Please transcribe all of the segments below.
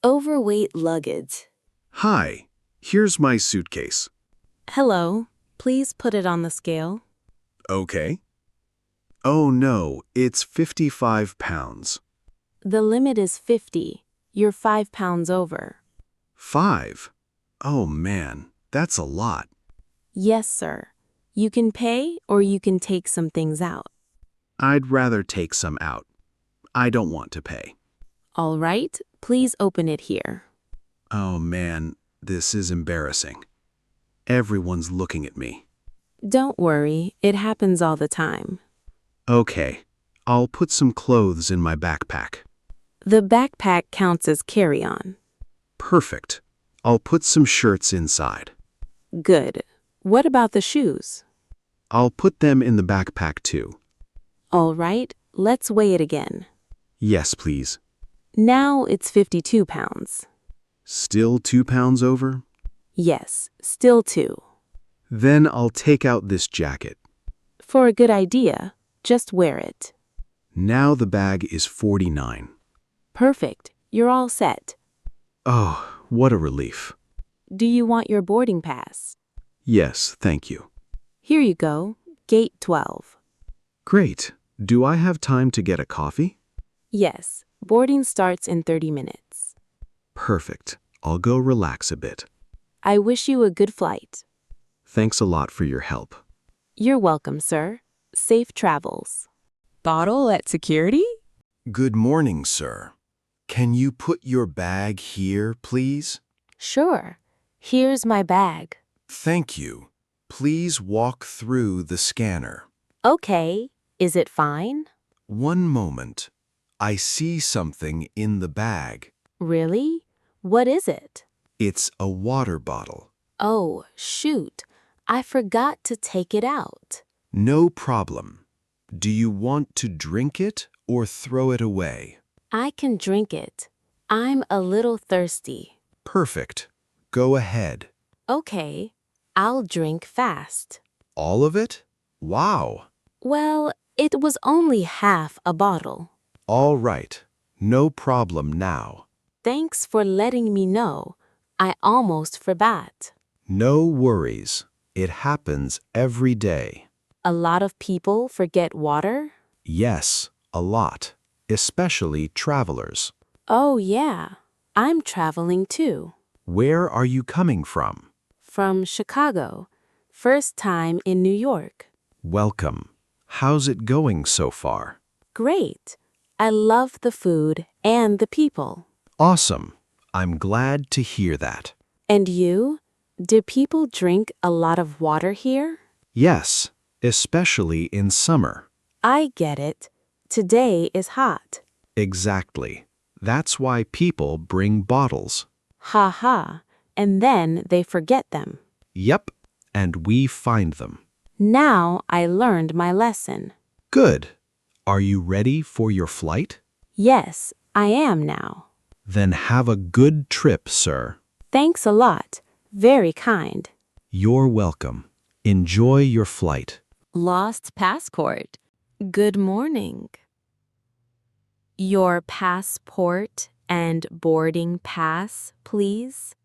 overweight luggage. Hi, here's my suitcase. Hello, please put it on the scale. Okay. Oh no, it's 55 pounds. The limit is 50. You're 5 pounds over. 5? Oh man, that's a lot. Yes, sir. You can pay or you can take some things out. I'd rather take some out. I don't want to pay. All right, please open it here. Oh man, this is embarrassing. Everyone's looking at me. Don't worry, it happens all the time. Okay, I'll put some clothes in my backpack. The backpack counts as carry-on. Perfect. I'll put some shirts inside. Good. What about the shoes? I'll put them in the backpack too. All right, let's weigh it again. Yes, please. Now it's 52 pounds. Still 2 pounds over? Yes, still 2. Then I'll take out this jacket. For a good idea, just wear it. Now the bag is 49. Perfect. You're all set. Oh, what a relief. Do you want your boarding pass? Yes, thank you. Here you go, gate 12. Great. Do I have time to get a coffee? Yes, boarding starts in 30 minutes. Perfect. I'll go relax a bit. I wish you a good flight. Thanks a lot for your help. You're welcome, sir. Safe travels. Bottle at security? Good morning, sir. Can you put your bag here, please? Sure. Here's my bag. Thank you. Please walk through the scanner. Okay. Is it fine? One moment. I see something in the bag. Really? What is it? It's a water bottle. Oh, shoot. I forgot to take it out. No problem. Do you want to drink it or throw it away? I can drink it. I'm a little thirsty. Perfect. Go ahead. Okay. I'll drink fast. All of it? Wow. Well, it was only half a bottle. All right. No problem now. Thanks for letting me know. I almost forgot. No worries. It happens every day. A lot of people forget water? Yes, a lot, especially travelers. Oh, yeah. I'm traveling too. Where are you coming from? From Chicago. First time in New York. Welcome. How's it going so far? Great. I love the food and the people. Awesome. I'm glad to hear that. And you? Do people drink a lot of water here? Yes, especially in summer. I get it. Today is hot. Exactly. That's why people bring bottles. Ha ha. And then they forget them. Yep, and we find them. Now I learned my lesson. Good. Are you ready for your flight? Yes, I am now. Then have a good trip, sir. Thanks a lot. Very kind. You're welcome. Enjoy your flight. Lost passport. Good morning. Your passport and boarding pass, please.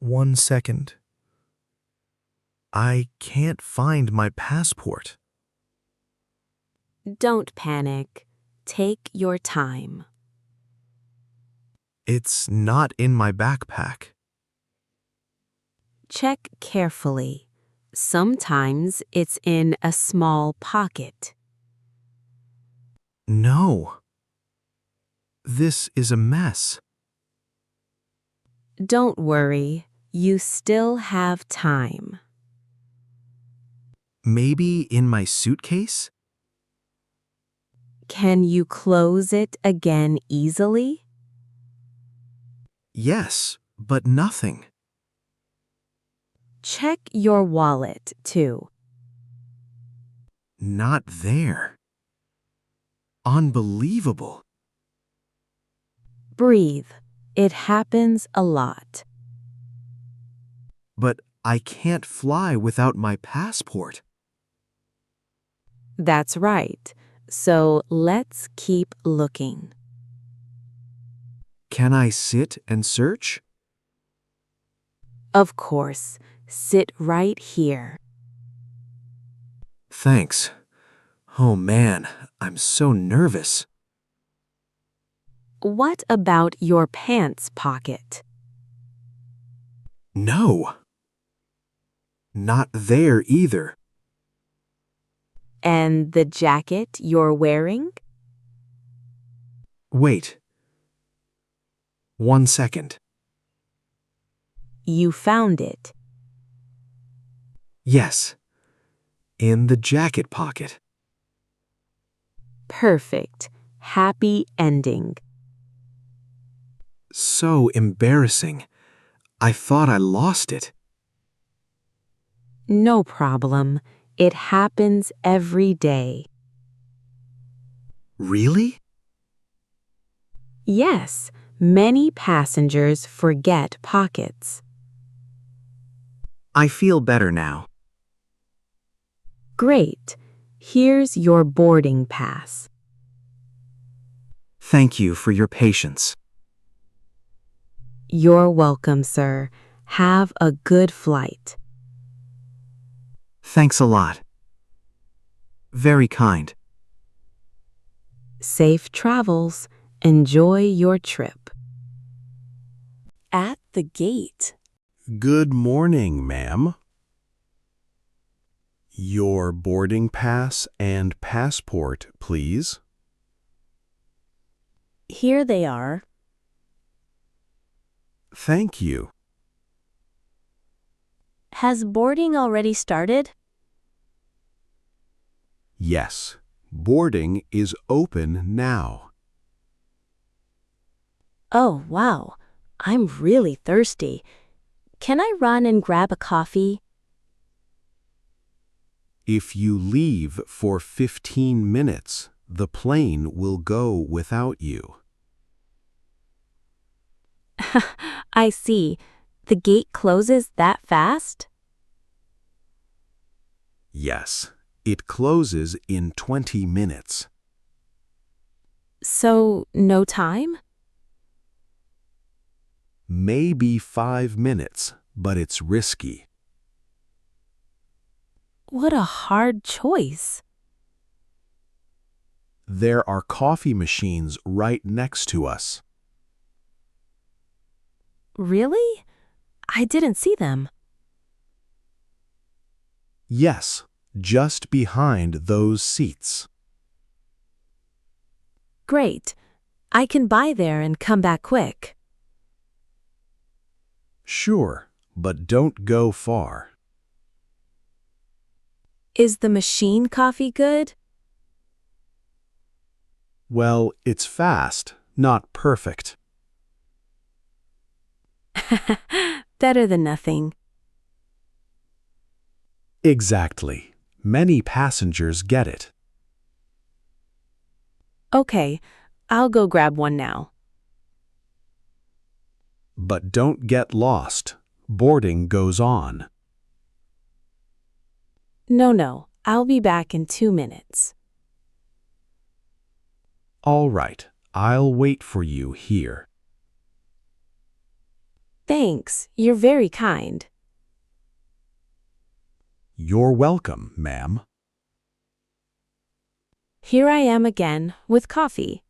1 second. I can't find my passport. Don't panic. Take your time. It's not in my backpack. Check carefully. Sometimes it's in a small pocket. No. This is a mess. Don't worry. You still have time. Maybe in my suitcase? Can you close it again easily? Yes, but nothing. Check your wallet, too. Not there. Unbelievable. Breathe. It happens a lot. But I can't fly without my passport. That's right. So let's keep looking. Can I sit and search? Of course, sit right here. Thanks. Oh man, I'm so nervous. What about your pants pocket? No. Not there either. And the jacket you're wearing? Wait. 1 second. You found it. Yes. In the jacket pocket. Perfect. Happy ending. So embarrassing. I thought I lost it. No problem. It happens every day. Really? Yes, many passengers forget pockets. I feel better now. Great. Here's your boarding pass. Thank you for your patience. You're welcome, sir. Have a good flight. Thanks a lot. Very kind. Safe travels. Enjoy your trip. At the gate. Good morning, ma'am. Your boarding pass and passport, please. Here they are. Thank you. Has boarding already started? Yes, boarding is open now. Oh, wow. I'm really thirsty. Can I run and grab a coffee? If you leave for 15 minutes, the plane will go without you. I see. The gate closes that fast? Yes, it closes in 20 minutes. So, no time? Maybe 5 minutes, but it's risky. What a hard choice. There are coffee machines right next to us. Really? I didn't see them. Yes, just behind those seats. Great. I can buy there and come back quick. Sure, but don't go far. Is the machine coffee good? Well, it's fast, not perfect. Better than nothing. Exactly. Many passengers get it. Okay, I'll go grab one now. But don't get lost. Boarding goes on. No, I'll be back in 2 minutes. All right, I'll wait for you here. Thanks, you're very kind. You're welcome, ma'am. Here I am again with coffee.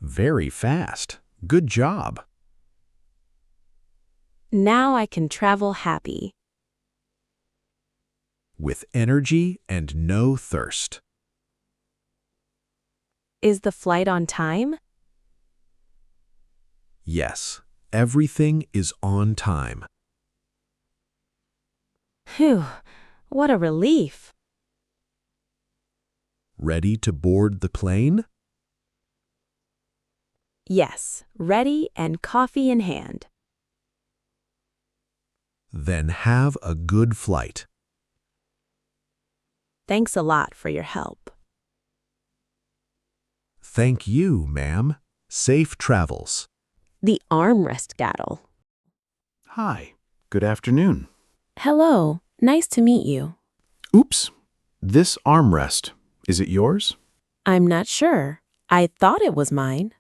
Very fast. Good job. Now I can travel happy. With energy and no thirst. Is the flight on time? Yes, everything is on time. Phew, what a relief. Ready to board the plane? Yes, ready and coffee in hand. Then have a good flight. Thanks a lot for your help. Thank you, ma'am. Safe travels. The armrest gaddle. Hi. Good afternoon. Hello, nice to meet you. Oops. This armrest, is it yours? I'm not sure. I thought it was mine.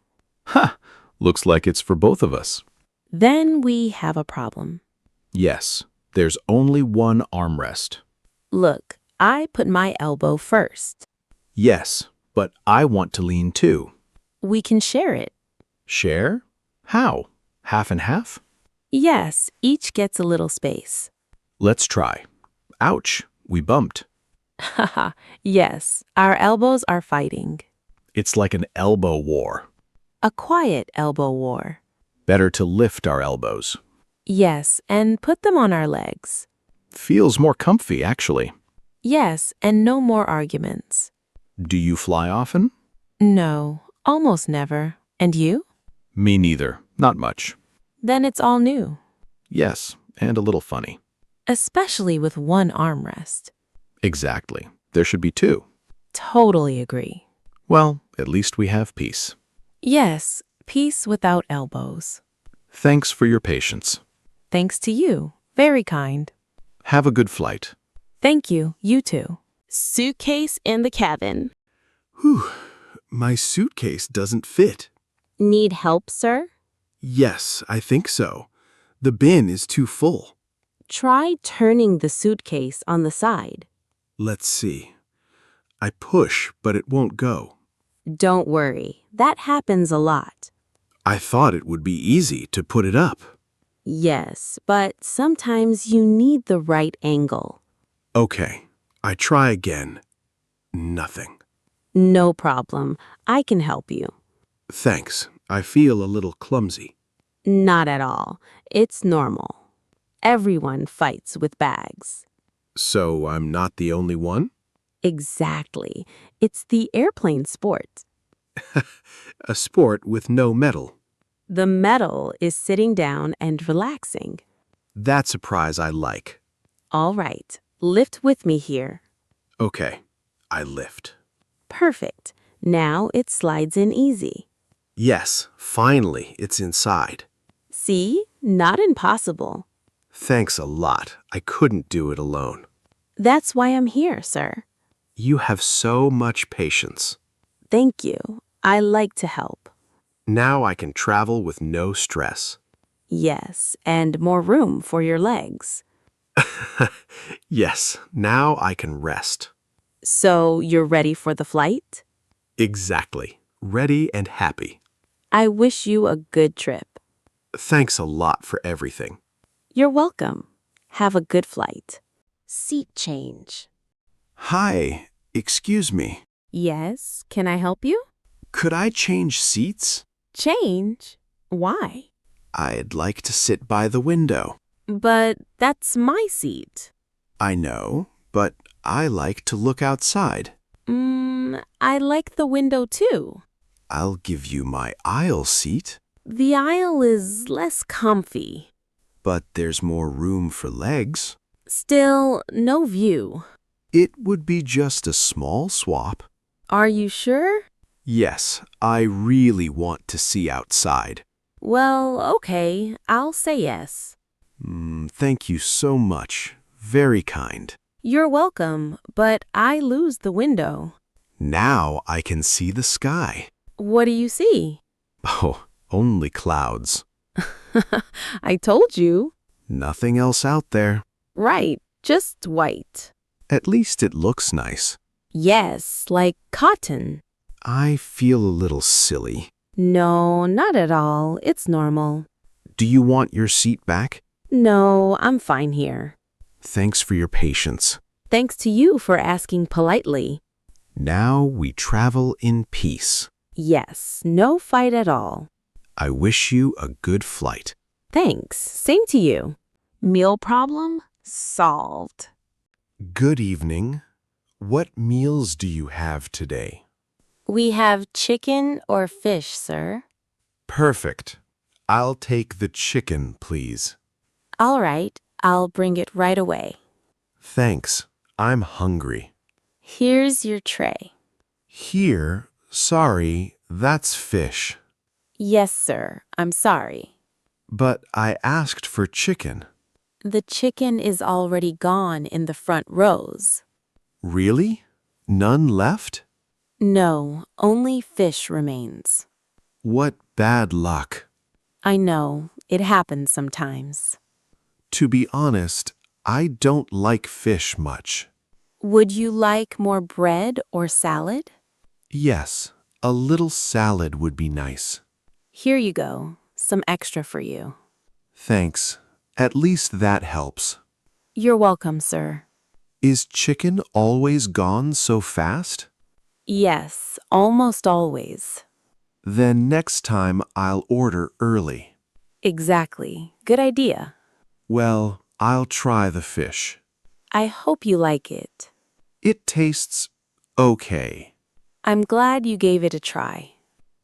Ha! Looks like it's for both of us. Then we have a problem. Yes, there's only one armrest. Look, I put my elbow first. Yes, but I want to lean too. We can share it. Share? How? Half and half? Yes, each gets a little space. Let's try. Ouch, we bumped. Haha, yes, our elbows are fighting. It's like an elbow war. A quiet elbow war. Better to lift our elbows. Yes, and put them on our legs. Feels more comfy, actually. Yes, and no more arguments. Do you fly often? No, almost never. And you? Me neither. Not much. Then it's all new. Yes, and a little funny. Especially with one armrest. Exactly. There should be two. Totally agree. Well, at least we have peace. Yes, peace without elbows. Thanks for your patience. Thanks to you. Very kind. Have a good flight. Thank you, you too. Suitcase in the cabin. Whew, my suitcase doesn't fit. Need help, sir? Yes, I think so. The bin is too full. Try turning the suitcase on the side. Let's see. I push, but it won't go. Don't worry, that happens a lot. I thought it would be easy to put it up. Yes, but sometimes you need the right angle. Okay, I try again. Nothing. No problem. I can help you. Thanks. I feel a little clumsy. Not at all. It's normal. Everyone fights with bags. So I'm not the only one? Exactly. It's the airplane sport. A sport with no medal. The medal is sitting down and relaxing. That's a prize I like. All right, lift with me here. Okay, I lift. Perfect. Now it slides in easy. Yes, finally, it's inside. See? Not impossible. Thanks a lot. I couldn't do it alone. That's why I'm here, sir. You have so much patience. Thank you. I like to help. Now I can travel with no stress. Yes, and more room for your legs. Yes, now I can rest. So you're ready for the flight? Exactly. Ready and happy. I wish you a good trip. Thanks a lot for everything. You're welcome. Have a good flight. Seat change. Hi, excuse me. Yes, can I help you? Could I change seats? Change? Why? I'd like to sit by the window. But that's my seat. I know, but I like to look outside. I like the window too. I'll give you my aisle seat, The aisle is less comfy. but there's more room for legs. Still, no view. It would be just a small swap. Are you sure? Yes, I really want to see outside. Well, okay, I'll say yes. Thank you so much. Very kind. You're welcome, but I lose the window. Now I can see the sky. What do you see? Oh, only clouds. I told you. Nothing else out there. Right, just white. At least it looks nice. Yes, like cotton. I feel a little silly. No, not at all. It's normal. Do you want your seat back? No, I'm fine here. Thanks for your patience. Thanks to you for asking politely. Now we travel in peace. Yes, no fight at all. I wish you a good flight. Thanks. Same to you. Meal problem solved. Good evening. What meals do you have today? We have chicken or fish, sir. Perfect. I'll take the chicken, please. All right, I'll bring it right away. Thanks. I'm hungry. Here's your tray. Here, sorry, that's fish. Yes, sir. I'm sorry. But I asked for chicken. The chicken is already gone in the front rows. Really? None left? No, only fish remains. What bad luck. I know, it happens sometimes. To be honest, I don't like fish much. Would you like more bread or salad? Yes, a little salad would be nice. Here you go, some extra for you. Thanks. At least that helps. You're welcome, sir. Is chicken always gone so fast? Yes, almost always. Then next time I'll order early. Exactly. Good idea. Well, I'll try the fish. I hope you like it. It tastes okay, I'm glad you gave it a try.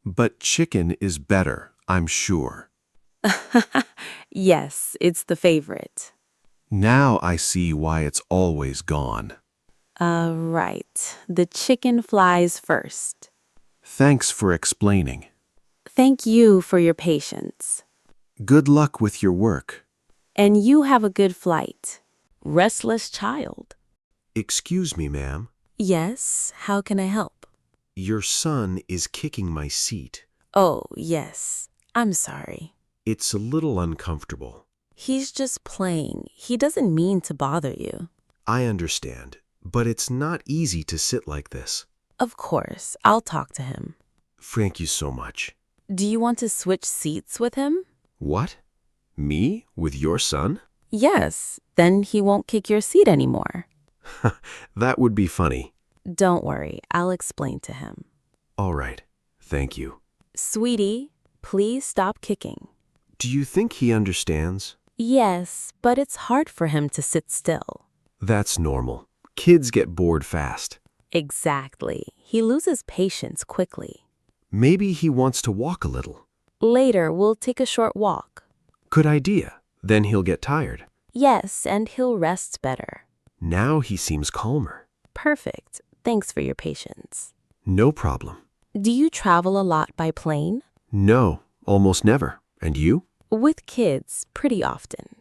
but chicken is better, I'm sure. Yes, it's the favorite. Now I see why it's always gone. Right. The chicken flies first. Thanks for explaining. Thank you for your patience. Good luck with your work. And you have a good flight. Restless child. Excuse me, ma'am. Yes, how can I help? Your son is kicking my seat. Oh, yes. I'm sorry. It's a little uncomfortable. He's just playing. He doesn't mean to bother you. I understand, but it's not easy to sit like this. Of course, I'll talk to him. Thank you so much. Do you want to switch seats with him? What? Me? With your son? Yes, then he won't kick your seat anymore. That would be funny. Don't worry, I'll explain to him. All right. Thank you. Sweetie, please stop kicking. Do you think he understands? Yes, but it's hard for him to sit still. That's normal. Kids get bored fast. Exactly. He loses patience quickly. Maybe he wants to walk a little. Later, we'll take a short walk. Good idea. Then he'll get tired. Yes, and he'll rest better. Now he seems calmer. Perfect. Thanks for your patience. No problem. Do you travel a lot by plane? No, almost never. And you? With kids, pretty often.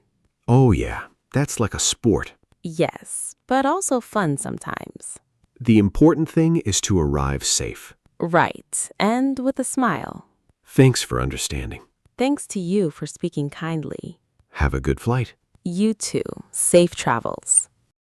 Oh yeah, that's like a sport. Yes, but also fun sometimes. The important thing is to arrive safe. Right, and with a smile. Thanks for understanding. Thanks to you for speaking kindly. Have a good flight. You too. Safe travels.